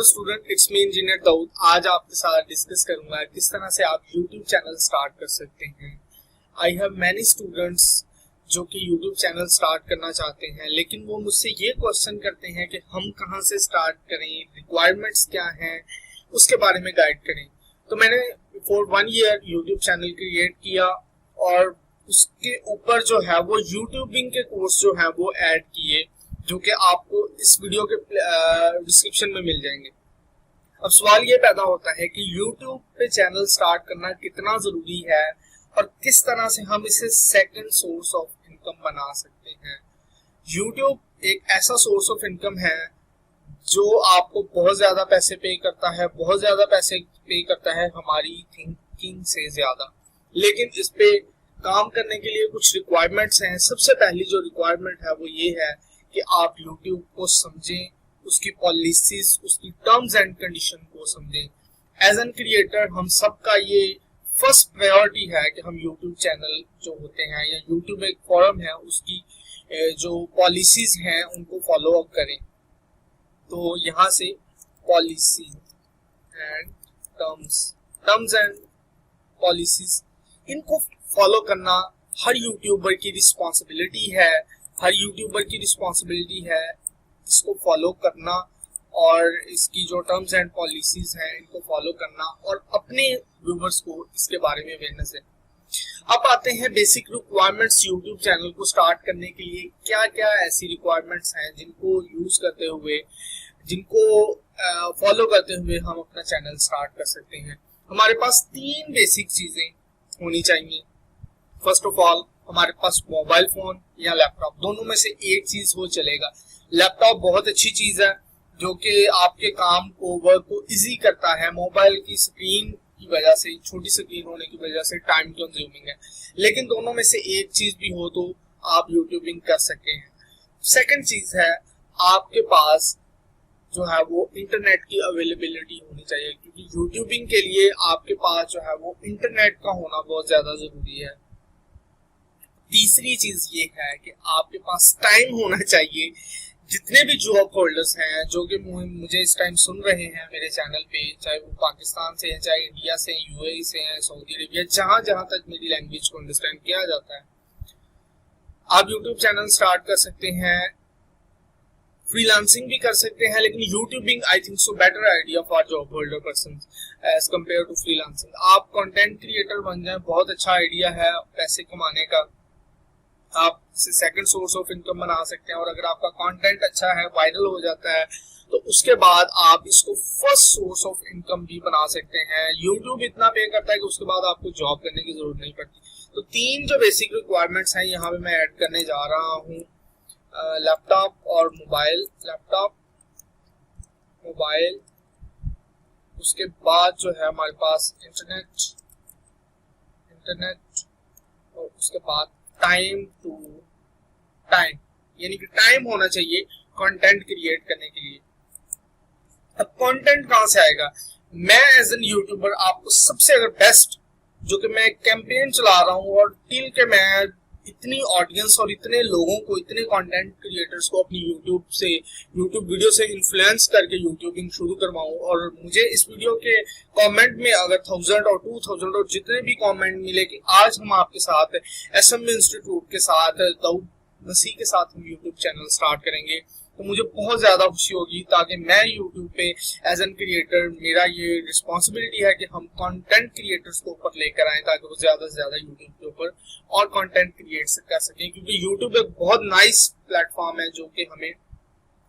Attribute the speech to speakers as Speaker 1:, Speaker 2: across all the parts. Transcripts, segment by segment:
Speaker 1: Hello student, it's me engineer Dawood. आज आपके साथ डिस्कस करूंगा किस तरह से आप यूट्यूब चैनल स्टार्ट कर सकते हैं। आई हैव मैनी स्टूडेंट्स जो कि यूट्यूब चैनल स्टार्ट करना चाहते हैं, लेकिन वो मुझसे ये क्वेश्चन करते हैं कि हम कहाँ से स्टार्ट करें, रिक्वायरमेंट्स क्या हैं, उसके बारे में गाइड करें। तो मैंने for 1 year YouTube channel create किया और उसके ऊपर जो है वो यूट्यूबिंग के कोर्स जो है वो ऐड किए, जो कि आपको इस वीडियो के डिस्क्रिप्शन में मिल जाएंगे। अब सवाल ये पैदा होता है कि YouTube पे चैनल स्टार्ट करना कितना जरूरी है और किस तरह से हम इसे सेकंड सोर्स ऑफ इनकम बना सकते हैं। YouTube एक ऐसा सोर्स ऑफ इनकम है जो आपको बहुत ज्यादा पैसे पे करता है, बहुत ज्यादा पैसे पे करता है हमारी थिंकिंग से ज्यादा। लेकिन इस पे काम करने के लिए कुछ रिक्वायरमेंट्स हैं। सबसे पहली जो रिक्वायरमेंट है वो ये है कि आप YouTube को समझें, उसकी पॉलिसीज, उसकी टर्म्स एंड कंडीशन को समझें। एज एन क्रिएटर हम सबका ये फर्स्ट प्रायोरिटी है कि हम YouTube चैनल जो होते हैं या YouTube एक फोरम है उसकी जो पॉलिसीज हैं उनको फॉलो अप करें। तो यहाँ से policy and terms and policies, इनको फॉलो करना हर यूट्यूबर की रिस्पॉन्सिबिलिटी है। हर यूट्यूबर की रिस्पॉन्सिबिलिटी है इसको फॉलो करना और इसकी जो टर्म्स एंड पॉलिसीज हैं इनको फॉलो करना और अपने व्यूअर्स को इसके बारे में अवेयरनेस है। अब आते हैं बेसिक रिक्वायरमेंट्स यूट्यूब चैनल को स्टार्ट करने के लिए। क्या क्या ऐसी रिक्वायरमेंट्स हैं जिनको यूज करते हुए, जिनको फॉलो करते हुए हम अपना चैनल स्टार्ट कर सकते हैं। हमारे पास 3 बेसिक चीजें होनी चाहिए। फर्स्ट ऑफ ऑल हमारे पास मोबाइल फोन या लैपटॉप, दोनों में से एक चीज हो चलेगा। लैपटॉप बहुत अच्छी चीज है जो कि आपके काम को, वर्क को इजी करता है। मोबाइल की स्क्रीन की वजह से, छोटी स्क्रीन होने की वजह से टाइम कंज्यूमिंग है, लेकिन दोनों में से एक चीज भी हो तो आप यूट्यूबिंग कर सकते हैं। सेकंड चीज है आपके पास जो है वो इंटरनेट की अवेलेबिलिटी होनी चाहिए, क्योंकि यूट्यूबिंग के लिए आपके पास जो है वो इंटरनेट का होना बहुत ज्यादा जरूरी है। तीसरी चीज ये है कि आपके पास टाइम होना चाहिए। जितने भी जॉब होल्डर्स हैं जो कि मुझे इस टाइम सुन रहे हैं मेरे चैनल पे, चाहे वो पाकिस्तान से हैं, चाहे इंडिया से, यूएई से हैं, सऊदी अरेबिया, जहां जहां तक मेरी लैंग्वेज को अंडरस्टैंड किया जाता है, आप यूट्यूब चैनल स्टार्ट कर सकते हैं। फ्रीलांसिंग भी कर सकते हैं, लेकिन YouTubing I think so better idea for job holder person as compare to freelancing. आप कंटेंट क्रिएटर बन जाए, बहुत अच्छा आइडिया है पैसे कमाने का। आप इसे सेकंड सोर्स ऑफ इनकम बना सकते हैं और अगर आपका कंटेंट अच्छा है, वायरल हो जाता है, तो उसके बाद आप इसको फर्स्ट सोर्स ऑफ इनकम भी बना सकते हैं। यूट्यूब इतना पे करता है कि उसके बाद आपको जॉब करने की जरूरत नहीं पड़ती। तो 3 जो बेसिक रिक्वायरमेंट्स हैं यहाँ पे मैं ऐड करने जा रहा हूँ, लैपटॉप और मोबाइल। लैपटॉप, मोबाइल, उसके बाद जो है हमारे पास इंटरनेट और उसके बाद टाइम टू टाइम, यानी कि टाइम होना चाहिए कंटेंट क्रिएट करने के लिए। अब कंटेंट कहां से आएगा? मैं एज एन यूट्यूबर आपको सबसे अगर बेस्ट, जो कि मैं कैंपेन चला रहा हूं और टिल के मैं इतनी ऑडियंस और इतने लोगों को, इतने कंटेंट क्रिएटर्स को अपनी यूट्यूब वीडियो से इन्फ्लुएंस करके यूट्यूबिंग शुरू करवाऊं, और मुझे इस वीडियो के कमेंट में अगर 1000 और 2000 और जितने भी कमेंट मिले कि आज हम आपके साथ SM इंस्टीट्यूट के साथ, दाऊद मसीह के साथ हम यूट्यूब चैनल स्टार्ट करेंगे, तो मुझे बहुत ज्यादा खुशी होगी, ताकि मैं यूट्यूब पे एज एन क्रिएटर, मेरा ये रिस्पॉन्सिबिलिटी है कि हम कंटेंट क्रिएटर्स को ऊपर लेकर आए ताकि वो ज्यादा से ज्यादा यूट्यूब के ऊपर और कंटेंट क्रिएट कर सकें। क्योंकि यूट्यूब एक बहुत नाइस प्लेटफॉर्म है जो कि हमें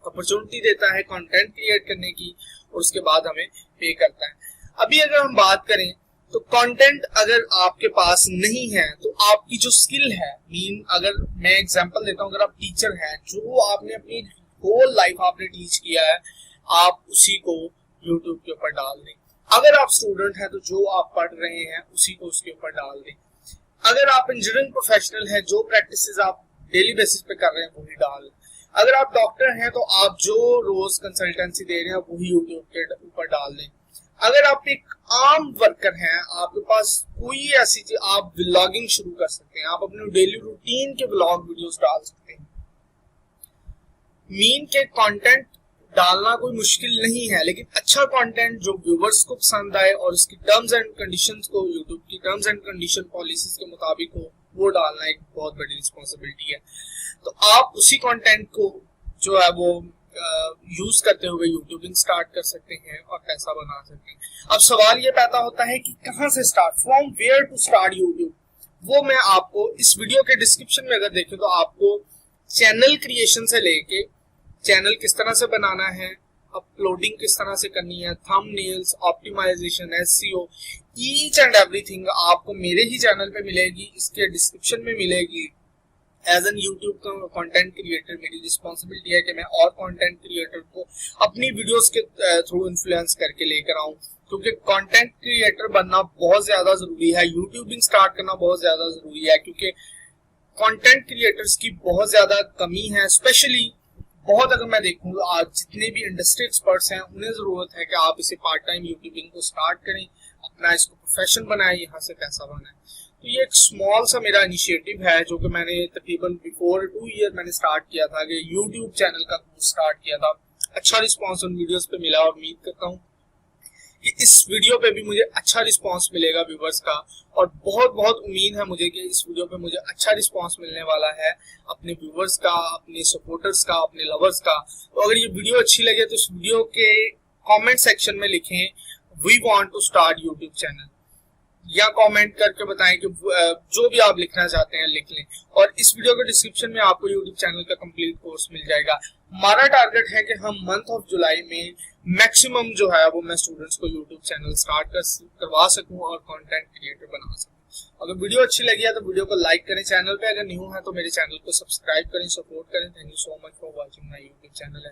Speaker 1: अपॉर्चुनिटी देता है कंटेंट क्रिएट करने की और उसके बाद हमें पे करता है। अभी अगर हम बात करें तो कंटेंट अगर आपके पास नहीं है तो आपकी जो स्किल है, अगर मैं एग्जांपल देता हूं, अगर आप टीचर हैं, जो आपने अपनी होल लाइफ आपने टीच किया है, आप उसी को यूट्यूब के ऊपर डाल दें। अगर आप स्टूडेंट हैं तो जो आप पढ़ रहे हैं उसी को उसके ऊपर डाल दें। अगर आप इंजीनियरिंग प्रोफेशनल हैं, जो प्रैक्टिसेस आप डेली बेसिस पे कर रहे हैं वही डाल दें। अगर आप डॉक्टर हैं तो आप जो रोज कंसल्टेंसी दे रहे हैं वही यूट्यूब के ऊपर डाल दें। अगर आप एक आम वर्कर हैं, आपके पास कोई ऐसी चीज, आप व्लॉगिंग शुरू कर सकते हैं, आप अपने डेली रूटीन के व्लॉग वीडियोस डाल सकते हैं। मीन के कंटेंट डालना कोई मुश्किल नहीं है, लेकिन अच्छा कंटेंट जो व्यूवर्स को पसंद आए और उसकी टर्म्स एंड कंडीशंस को यूट्यूब की टर्म्स एंड कंडीशन पॉलिसीज के मुताबिक हो, वो डालना एक बहुत बड़ी रिस्पॉन्सिबिलिटी है। तो आप उसी कंटेंट को जो है वो यूज करते हुए यूट्यूबिंग स्टार्ट कर सकते हैं और पैसा बना सकते हैं। अब सवाल ये पैदा होता है कि कहाँ से start, from where to start YouTube. वो मैं आपको इस वीडियो के डिस्क्रिप्शन में अगर देखें तो आपको चैनल क्रिएशन से लेके चैनल किस तरह से बनाना है, अपलोडिंग किस तरह से करनी है, thumbnails, optimisation, SEO, each and everything आपको मेरे ही चैनल पे मिलेगी, इसके डिस्क्रिप्शन में मिलेगी। एज एन यूट्यूब का कंटेंट क्रिएटर मेरी रिस्पॉन्सिबिलिटी है कि मैं और कंटेंट क्रिएटर को अपनी वीडियोस के थ्रू इन्फ्लुएंस करके लेकर आऊं, क्योंकि कंटेंट क्रिएटर बनना बहुत ज्यादा जरूरी है, यूट्यूबिंग स्टार्ट करना बहुत ज्यादा जरूरी है, क्योंकि कंटेंट क्रिएटर्स की बहुत ज्यादा कमी है। स्पेशली बहुत, अगर मैं देखूँ आज जितने भी इंडस्ट्री एक्सपर्ट्स हैं उन्हें जरूरत है कि आप इसे पार्ट टाइम यूट्यूबिंग को स्टार्ट करें, अपना इसको प्रोफेशन बनाएं, यहाँ से पैसा बनाएं। तो ये एक स्मॉल सा मेरा इनिशिएटिव है जो कि मैंने तकरीबन बिफोर 2 ईयर मैंने स्टार्ट किया था, कि यूट्यूब चैनल का कोर्स स्टार्ट किया था। अच्छा रिस्पॉन्स उन वीडियोस पे मिला और उम्मीद करता हूँ कि इस वीडियो पे भी मुझे अच्छा रिस्पांस मिलेगा व्यूवर्स का, और बहुत बहुत उम्मीद है मुझे कि इस वीडियो पे मुझे अच्छा रिस्पांस मिलने वाला है अपने व्यूवर्स का, अपने सपोर्टर्स का, अपने लवर्स का। तो अगर ये वीडियो अच्छी लगे तो इस वीडियो के कमेंट सेक्शन में लिखें we want to start YouTube channel, या कमेंट करके बताएं कि जो भी आप लिखना चाहते हैं लिख लें। और इस वीडियो के डिस्क्रिप्शन में आपको यूट्यूब चैनल का कंप्लीट कोर्स मिल जाएगा। हमारा टारगेट है कि हम मंथ ऑफ जुलाई में मैक्सिमम जो है वो मैं स्टूडेंट्स को यूट्यूब चैनल स्टार्ट करवा सकूं और कंटेंट क्रिएटर बना सकूं। अगर वीडियो अच्छी लगी है तो वीडियो को लाइक करें, चैनल पे अगर न्यू है तो मेरे चैनल को सब्सक्राइब करें, सपोर्ट करें। Thank you so much for watching my YouTube channel.